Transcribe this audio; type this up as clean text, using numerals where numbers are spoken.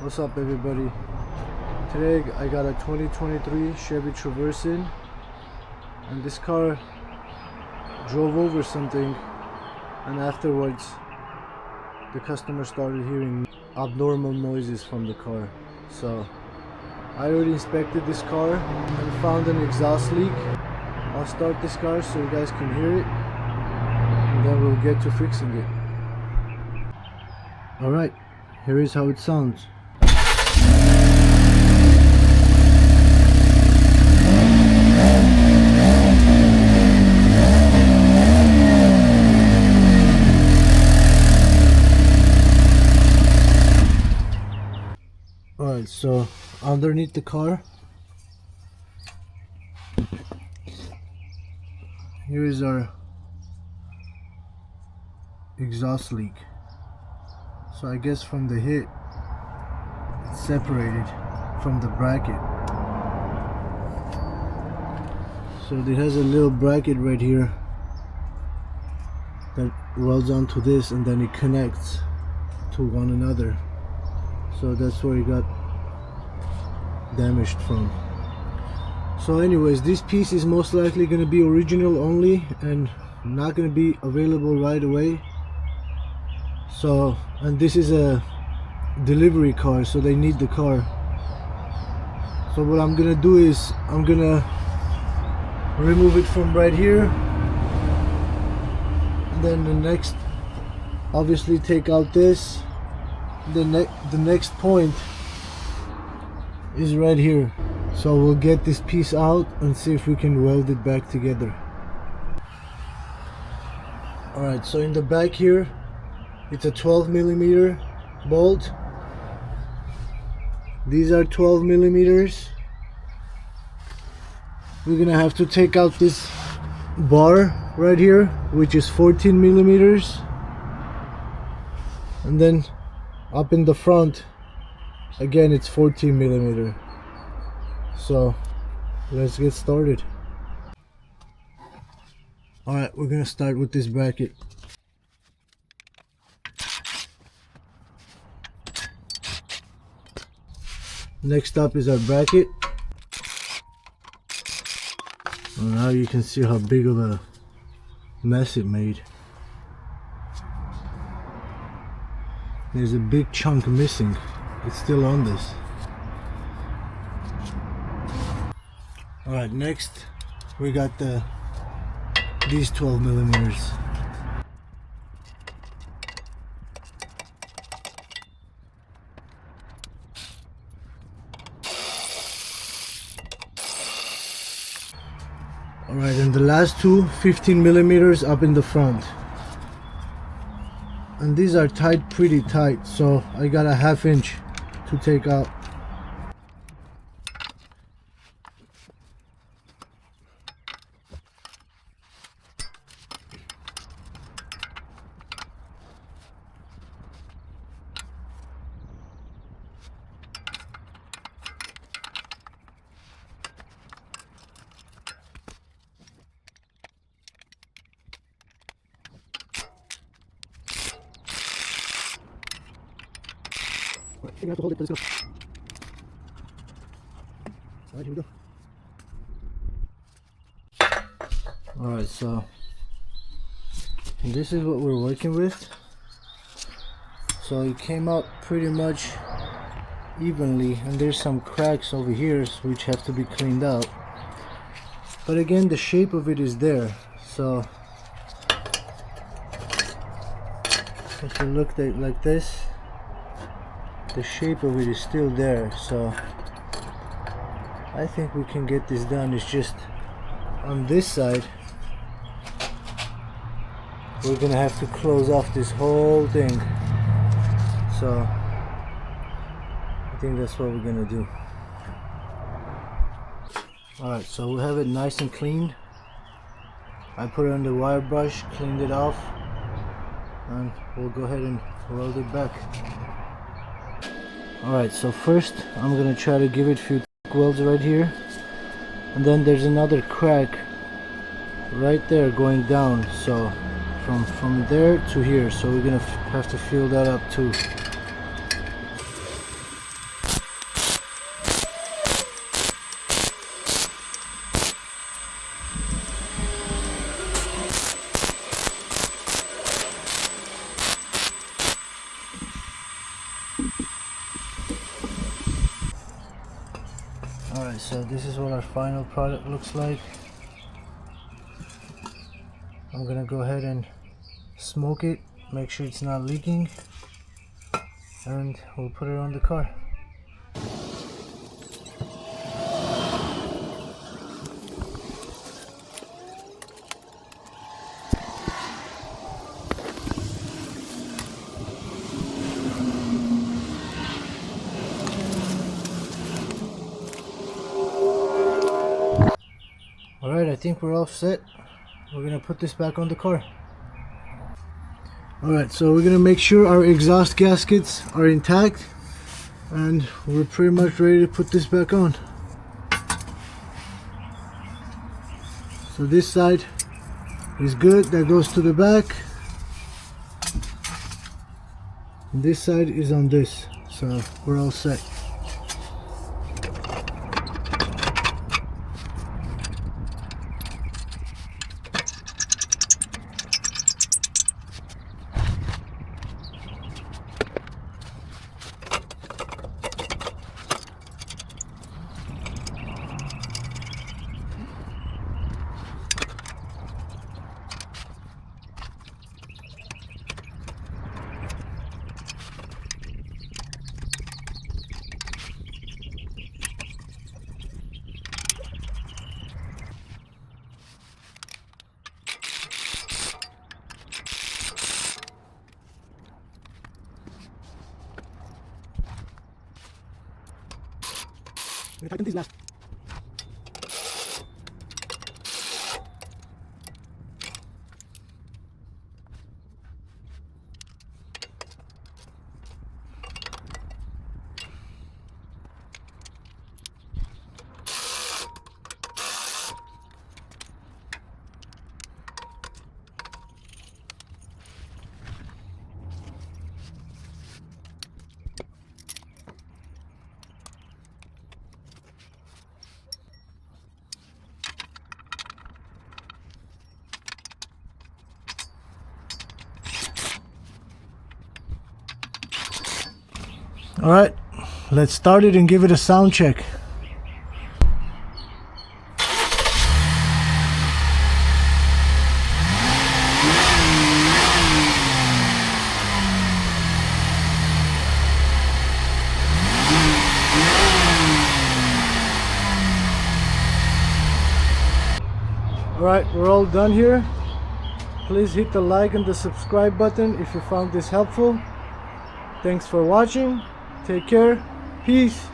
What's up, everybody? Today I got a 2023 Chevy Traverse in, and this car drove over something, and afterwards the customer started hearing abnormal noises from the car. So I already inspected this car and found an exhaust leak. I'll start this car so you guys can hear it, and then we'll get to fixing it. Alright, here is how it sounds. Alright, so underneath the car, here is our exhaust leak. So I guess from the hit, it's separated from the bracket. So it has a little bracket right here that welds onto this, and then it connects to one another. So that's where it got damaged from. So anyways, this piece is most likely going to be original only and not going to be available right away. So, and this is a delivery car, so they need the car. So what I'm gonna do is I'm gonna remove it from right here, and then the next, obviously take out this. The next point is right here. So we'll get this piece out and see if we can weld it back together. Alright, so in the back here, it's a 12mm bolt. These are 12mm. We're gonna have to take out this bar right here, which is 14mm, and then up in the front again it's 14mm. So let's get started. Alright, we're gonna start with this bracket. Next up is our bracket. Well, now you can see how big of a mess it made. There's a big chunk missing. It's still on this. Alright, next we got these 12mm. Alright, and the last two 15mm up in the front. And these are tied pretty tight, so I got a 1/2 inch to take out. You're gonna have to hold it, but let's go. Alright, here we go. Alright, so this is what we're working with. So it came out pretty much evenly, and there's some cracks over here which have to be cleaned out. But again, the shape of it is there. So if you look at it like this, the shape of it is still there. So I think we can get this done. It's just on this side we're gonna have to close off this whole thing. So I think that's what we're gonna do. Alright, so we have it nice and clean. I put it on the wire brush, cleaned it off, and we'll go ahead and weld it back. Alright, so first I'm gonna try to give it a few welds right here, and then there's another crack right there going down, so from there to here, so we're gonna have to fill that up too. Alright, so this is what our final product looks like. I'm gonna go ahead and smoke it, make sure it's not leaking, and we'll put it on the car. Alright, I think we're all set. We're gonna put this back on the car. Alright, so we're gonna make sure our exhaust gaskets are intact, and we're pretty much ready to put this back on. So this side is good, that goes to the back. And this side is on this, so we're all set. I'm gonna tighten these last. Alright, let's start it and give it a sound check. Alright, we're all done here. Please hit the like and the subscribe button if you found this helpful. Thanks for watching. Take care. Peace.